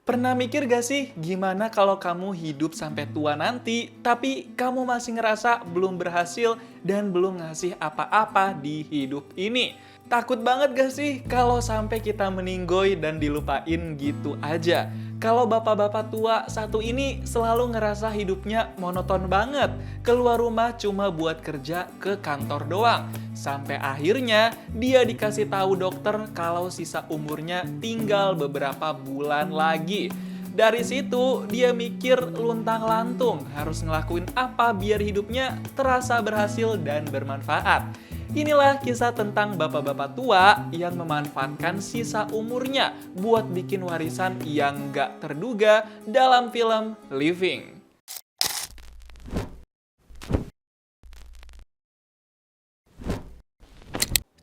Pernah mikir gak sih gimana kalau kamu hidup sampai tua nanti, tapi kamu masih ngerasa belum berhasil dan belum ngasih apa-apa di hidup ini? Takut banget gak sih kalau sampai kita meninggoy dan dilupain gitu aja? Kalau bapak-bapak tua satu ini selalu ngerasa hidupnya monoton banget, keluar rumah cuma buat kerja ke kantor doang. Sampai akhirnya dia dikasih tahu dokter kalau sisa umurnya tinggal beberapa bulan lagi. Dari situ dia mikir luntang-lantung harus ngelakuin apa biar hidupnya terasa berhasil dan bermanfaat. Inilah kisah tentang bapak-bapak tua yang memanfaatkan sisa umurnya buat bikin warisan yang gak terduga dalam film Living.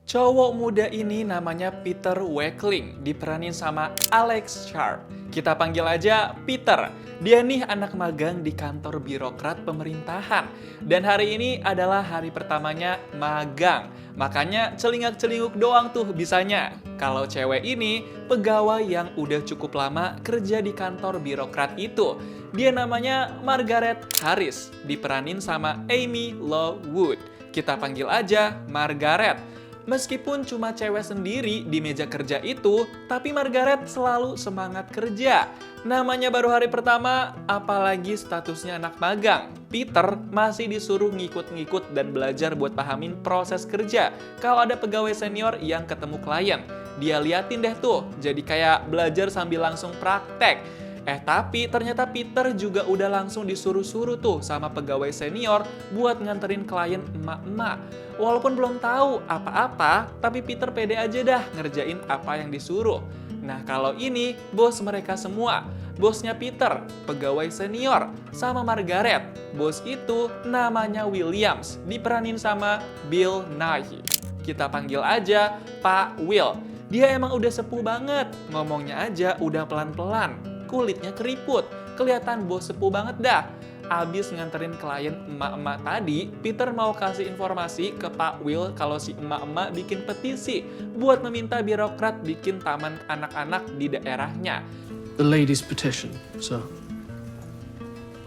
Cowok muda ini namanya Peter Wakeling, diperanin sama Alex Sharp. Kita panggil aja Peter. Dia nih anak magang di kantor birokrat pemerintahan. Dan hari ini adalah hari pertamanya magang. Makanya celingak-celinguk doang tuh bisanya. Kalau cewek ini pegawai yang udah cukup lama kerja di kantor birokrat itu. Dia namanya Margaret Harris, diperanin sama Amy Lowood. Kita panggil aja Margaret. Meskipun cuma cewek sendiri di meja kerja itu, tapi Margaret selalu semangat kerja. Namanya baru hari pertama, apalagi statusnya anak magang. Peter masih disuruh ngikut-ngikut dan belajar buat pahamin proses kerja. Kalau ada pegawai senior yang ketemu klien, dia liatin deh tuh, jadi kayak belajar sambil langsung praktek. Tapi ternyata Peter juga udah langsung disuruh-suruh tuh sama pegawai senior buat nganterin klien emak-emak. Walaupun belum tahu apa-apa, tapi Peter pede aja dah ngerjain apa yang disuruh. Nah kalau ini bos mereka semua. Bosnya Peter, pegawai senior, sama Margaret. Bos itu namanya Williams, diperanin sama Bill Nighy. Kita panggil aja Pak Will. Dia emang udah sepuh banget, ngomongnya aja udah pelan-pelan. Kulitnya keriput, kelihatan bos sepuh banget dah. Abis nganterin klien emak-emak tadi, Peter mau kasih informasi ke Pak Will kalau si emak-emak bikin petisi buat meminta birokrat bikin taman anak-anak di daerahnya. The ladies' petition, sir.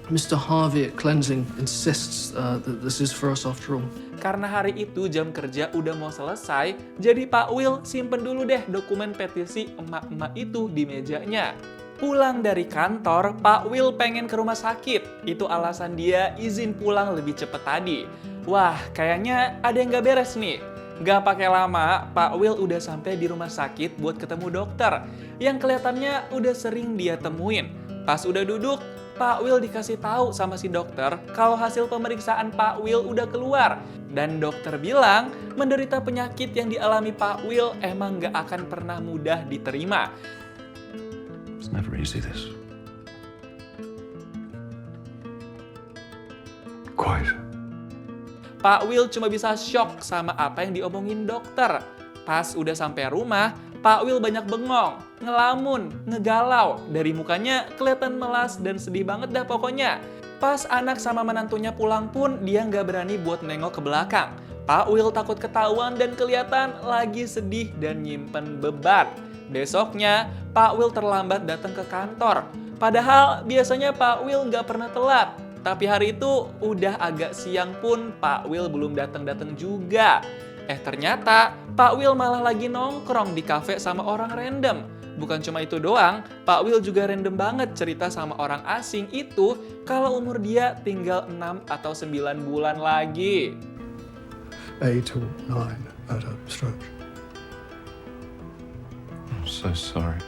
Mr. Harvey at Cleansing insists that this is for us after all. Karena hari itu jam kerja udah mau selesai, jadi Pak Will simpen dulu deh dokumen petisi emak-emak itu di mejanya. Pulang dari kantor, Pak Will pengen ke rumah sakit. Itu alasan dia izin pulang lebih cepet tadi. Wah, kayaknya ada yang gak beres nih. Gak pakai lama, Pak Will udah sampai di rumah sakit buat ketemu dokter. Yang kelihatannya udah sering dia temuin. Pas udah duduk, Pak Will dikasih tahu sama si dokter kalau hasil pemeriksaan Pak Will udah keluar. Dan dokter bilang, menderita penyakit yang dialami Pak Will emang gak akan pernah mudah diterima. It's never easy, this. Quite. Pak Will cuma bisa shock sama apa yang diomongin dokter. Pas udah sampai rumah, Pak Will banyak bengong, ngelamun, ngegalau. Dari mukanya kelihatan melas dan sedih banget dah pokoknya. Pas anak sama menantunya pulang pun, dia nggak berani buat nengok ke belakang. Pak Will takut ketahuan dan kelihatan lagi sedih dan nyimpen beban. Besoknya, Pak Will terlambat datang ke kantor. Padahal biasanya Pak Will nggak pernah telat. Tapi hari itu udah agak siang pun Pak Will belum datang-datang juga. Ternyata Pak Will malah lagi nongkrong di kafe sama orang random. Bukan cuma itu doang, Pak Will juga random banget cerita sama orang asing itu kalau umur dia tinggal 6 atau 9 bulan lagi. 8 or 9 at a stretch. I'm so sorry.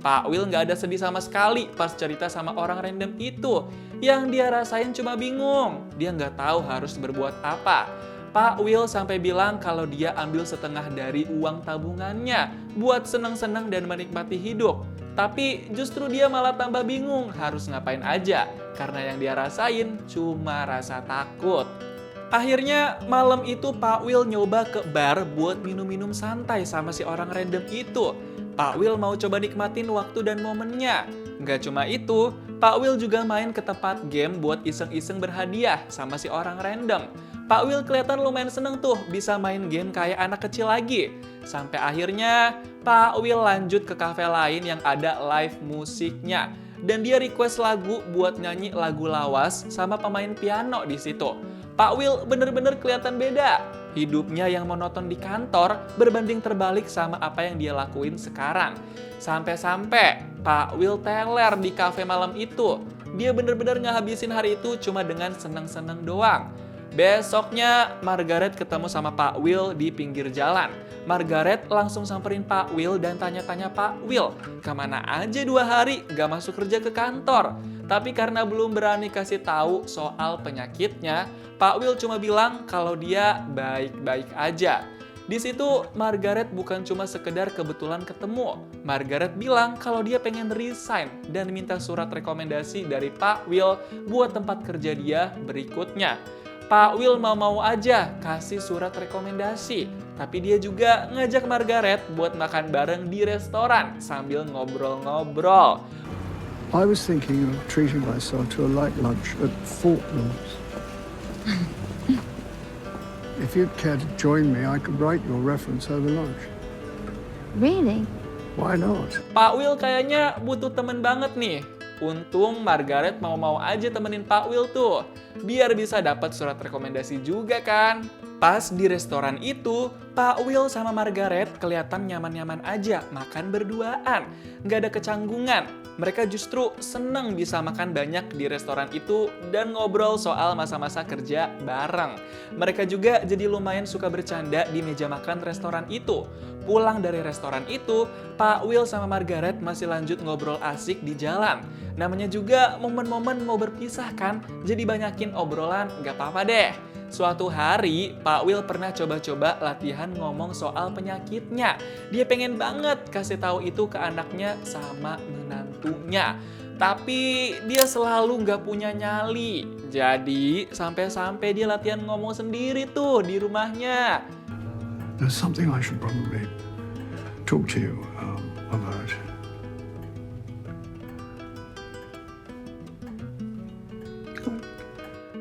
Pak Will nggak ada sedih sama sekali pas cerita sama orang random itu. Yang dia rasain cuma bingung. Dia nggak tahu harus berbuat apa. Pak Will sampai bilang kalau dia ambil setengah dari uang tabungannya buat seneng-seneng dan menikmati hidup. Tapi justru dia malah tambah bingung harus ngapain aja. Karena yang dia rasain cuma rasa takut. Akhirnya malam itu Pak Will nyoba ke bar buat minum-minum santai sama si orang random itu. Pak Will mau coba nikmatin waktu dan momennya. Nggak cuma itu, Pak Will juga main ke tempat game buat iseng-iseng berhadiah sama si orang random. Pak Will kelihatan lumayan seneng tuh bisa main game kayak anak kecil lagi. Sampai akhirnya Pak Will lanjut ke kafe lain yang ada live musiknya. Dan dia request lagu buat nyanyi lagu lawas sama pemain piano di situ. Pak Will bener-bener kelihatan beda. Hidupnya yang monoton di kantor berbanding terbalik sama apa yang dia lakuin sekarang. Sampai-sampai Pak Will teler di kafe malam itu. Dia bener-bener ngehabisin hari itu cuma dengan seneng-seneng doang. Besoknya Margaret ketemu sama Pak Will di pinggir jalan. Margaret langsung samperin Pak Will dan tanya-tanya Pak Will, kemana aja 2 hari gak masuk kerja ke kantor? Tapi karena belum berani kasih tahu soal penyakitnya, Pak Will cuma bilang kalau dia baik-baik aja. Di situ Margaret bukan cuma sekedar kebetulan ketemu. Margaret bilang kalau dia pengen resign dan minta surat rekomendasi dari Pak Will buat tempat kerja dia berikutnya. Pak Will mau-mau aja kasih surat rekomendasi, tapi dia juga ngajak Margaret buat makan bareng di restoran sambil ngobrol-ngobrol. I was thinking of treating myself to a light lunch at Fortnum's. If you'd care to join me, I could write your reference over lunch. Really? Why not? Pak Will kayaknya butuh temen banget nih. Untung Margaret mau-mau aja temenin Pak Will tuh, biar bisa dapat surat rekomendasi juga kan. Pas di restoran itu, Pak Will sama Margaret kelihatan nyaman-nyaman aja makan berduaan. Nggak ada kecanggungan. Mereka justru seneng bisa makan banyak di restoran itu dan ngobrol soal masa-masa kerja bareng. Mereka juga jadi lumayan suka bercanda di meja makan restoran itu. Pulang dari restoran itu, Pak Will sama Margaret masih lanjut ngobrol asik di jalan. Namanya juga momen-momen mau berpisah kan, jadi banyakin obrolan, gak apa-apa deh. Suatu hari, Pak Will pernah coba-coba latihan ngomong soal penyakitnya. Dia pengen banget kasih tahu itu ke anaknya sama menantunya. Tapi dia selalu nggak punya nyali. Jadi sampai-sampai dia latihan ngomong sendiri tuh di rumahnya. There's something I should probably talk to you about.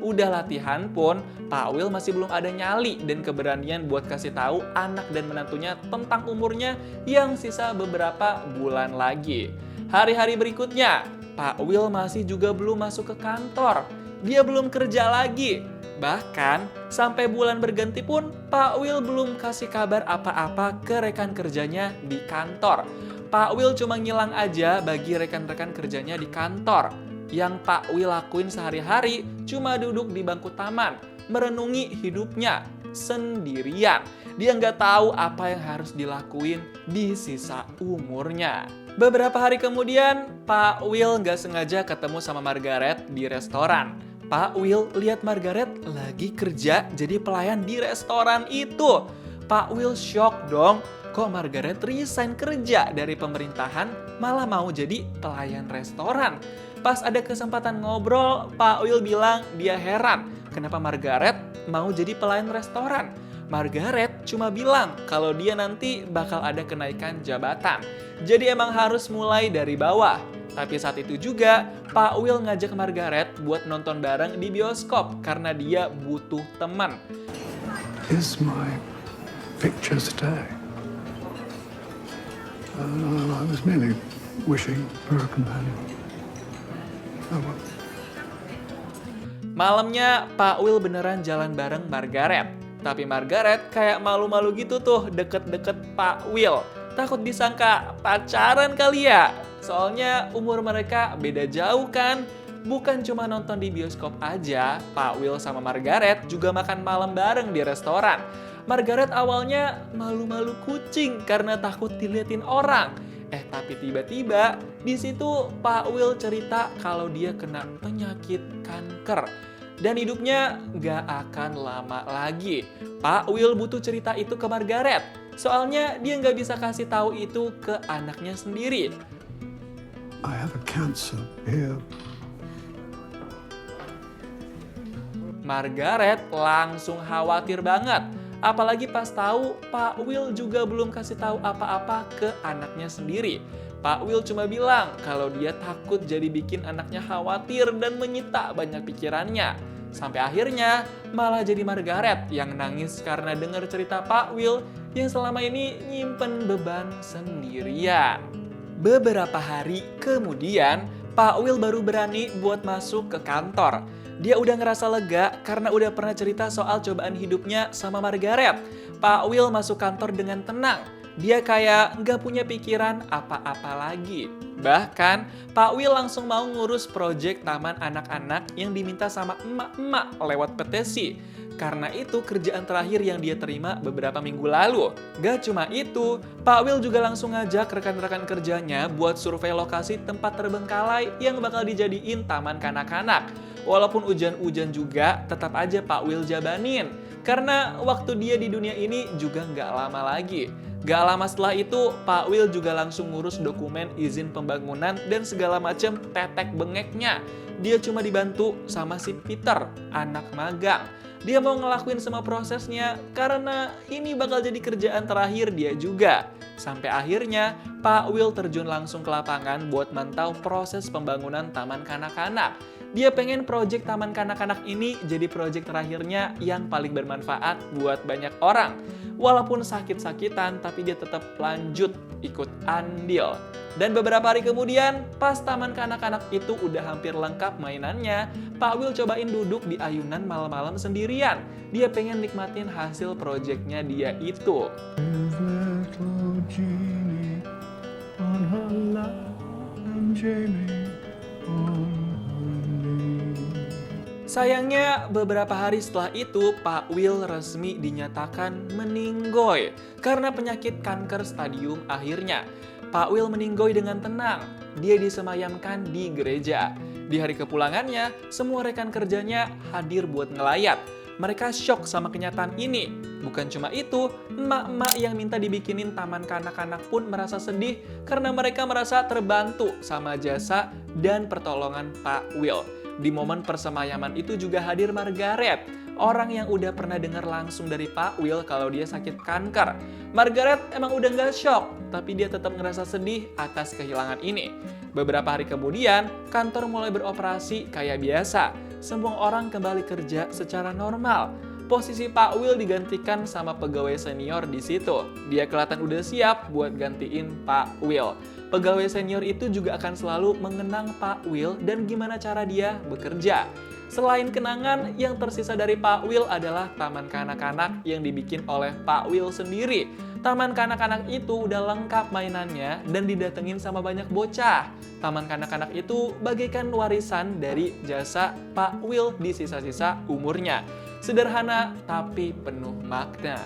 Udah latihan pun, Pak Will masih belum ada nyali dan keberanian buat kasih tahu anak dan menantunya tentang umurnya yang sisa beberapa bulan lagi. Hari-hari berikutnya, Pak Will masih juga belum masuk ke kantor. Dia belum kerja lagi. Bahkan, sampai bulan berganti pun, Pak Will belum kasih kabar apa-apa ke rekan kerjanya di kantor. Pak Will cuma ngilang aja bagi rekan-rekan kerjanya di kantor. Yang Pak Will lakuin sehari-hari cuma duduk di bangku taman, merenungi hidupnya sendirian. Dia nggak tahu apa yang harus dilakuin di sisa umurnya. Beberapa hari kemudian, Pak Will nggak sengaja ketemu sama Margaret di restoran. Pak Will lihat Margaret lagi kerja jadi pelayan di restoran itu. Pak Will shock dong, kok Margaret resign kerja dari pemerintahan malah mau jadi pelayan restoran. Pas ada kesempatan ngobrol, Pak Will bilang dia heran kenapa Margaret mau jadi pelayan restoran. Margaret cuma bilang kalau dia nanti bakal ada kenaikan jabatan. Jadi emang harus mulai dari bawah. Tapi saat itu juga, Pak Will ngajak Margaret buat nonton bareng di bioskop karena dia butuh teman. Is my picture today? I was merely wishing for a companion. Oh, well. Malamnya, Pak Will beneran jalan bareng Margaret. Tapi Margaret kayak malu-malu gitu tuh deket-deket Pak Will. Takut disangka pacaran kali ya. Soalnya umur mereka beda jauh kan. Bukan cuma nonton di bioskop aja, Pak Will sama Margaret juga makan malam bareng di restoran. Margaret awalnya malu-malu kucing karena takut diliatin orang. Tapi tiba-tiba di situ Pak Will cerita kalau dia kena penyakit kanker. Dan hidupnya gak akan lama lagi. Pak Will butuh cerita itu ke Margaret. Soalnya dia gak bisa kasih tahu itu ke anaknya sendiri. I have a cancer here. Margaret langsung khawatir banget. Apalagi pas tahu Pak Will juga belum kasih tahu apa-apa ke anaknya sendiri. Pak Will cuma bilang kalau dia takut jadi bikin anaknya khawatir dan menyita banyak pikirannya. Sampai akhirnya malah jadi Margaret yang nangis karena dengar cerita Pak Will yang selama ini nyimpen beban sendirian. Beberapa hari kemudian, Pak Will baru berani buat masuk ke kantor. Dia udah ngerasa lega karena udah pernah cerita soal cobaan hidupnya sama Margaret. Pak Will masuk kantor dengan tenang. Dia kayak nggak punya pikiran apa-apa lagi. Bahkan, Pak Will langsung mau ngurus proyek taman anak-anak yang diminta sama emak-emak lewat petisi. Karena itu kerjaan terakhir yang dia terima beberapa minggu lalu. Gak cuma itu, Pak Will juga langsung ngajak rekan-rekan kerjanya buat survei lokasi tempat terbengkalai yang bakal dijadiin taman kanak-kanak. Walaupun hujan-hujan juga, tetap aja Pak Will jabanin. Karena waktu dia di dunia ini juga nggak lama lagi. Gak lama setelah itu, Pak Will juga langsung ngurus dokumen izin pembangunan dan segala macam tetek bengeknya. Dia cuma dibantu sama si Peter, anak magang. Dia mau ngelakuin semua prosesnya karena ini bakal jadi kerjaan terakhir dia juga. Sampai akhirnya, Pak Will terjun langsung ke lapangan buat mantau proses pembangunan taman kanak-kanak. Dia pengen proyek taman kanak-kanak ini jadi proyek terakhirnya yang paling bermanfaat buat banyak orang. Walaupun sakit-sakitan, tapi dia tetap lanjut ikut andil. Dan beberapa hari kemudian, pas taman kanak-kanak itu udah hampir lengkap mainannya, Pak Will cobain duduk di ayunan malam-malam sendirian. Dia pengen nikmatin hasil proyeknya dia itu. Little Jeannie on her lap and Jamie on her knee. Sayangnya, beberapa hari setelah itu, Pak Will resmi dinyatakan meninggoy karena penyakit kanker stadium akhirnya. Pak Will meninggoy dengan tenang. Dia disemayamkan di gereja. Di hari kepulangannya, semua rekan kerjanya hadir buat ngelayat. Mereka syok sama kenyataan ini. Bukan cuma itu, emak-emak yang minta dibikinin taman kanak-kanak pun merasa sedih karena mereka merasa terbantu sama jasa dan pertolongan Pak Will. Di momen persemayaman itu juga hadir Margaret, orang yang udah pernah dengar langsung dari Pak Will kalau dia sakit kanker. Margaret emang udah nggak shock, tapi dia tetap ngerasa sedih atas kehilangan ini. Beberapa hari kemudian, kantor mulai beroperasi kayak biasa. Semua orang kembali kerja secara normal. Posisi Pak Will digantikan sama pegawai senior di situ. Dia kelihatan udah siap buat gantiin Pak Will. Pegawai senior itu juga akan selalu mengenang Pak Will dan gimana cara dia bekerja. Selain kenangan, yang tersisa dari Pak Will adalah taman kanak-kanak yang dibikin oleh Pak Will sendiri. Taman kanak-kanak itu udah lengkap mainannya dan didatengin sama banyak bocah. Taman kanak-kanak itu bagaikan warisan dari jasa Pak Will di sisa-sisa umurnya. Sederhana tapi penuh makna.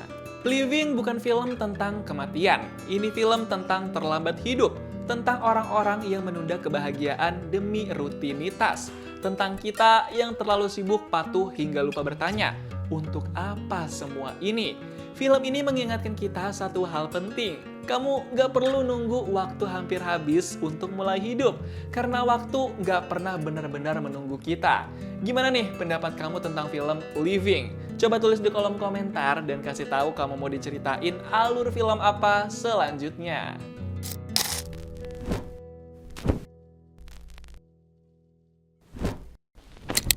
Living bukan film tentang kematian. Ini film tentang terlambat hidup. Tentang orang-orang yang menunda kebahagiaan demi rutinitas. Tentang kita yang terlalu sibuk patuh hingga lupa bertanya, untuk apa semua ini? Film ini mengingatkan kita satu hal penting. Kamu gak perlu nunggu waktu hampir habis untuk mulai hidup. Karena waktu gak pernah benar-benar menunggu kita. Gimana nih pendapat kamu tentang film Living? Coba tulis di kolom komentar dan kasih tahu kamu mau diceritain alur film apa selanjutnya.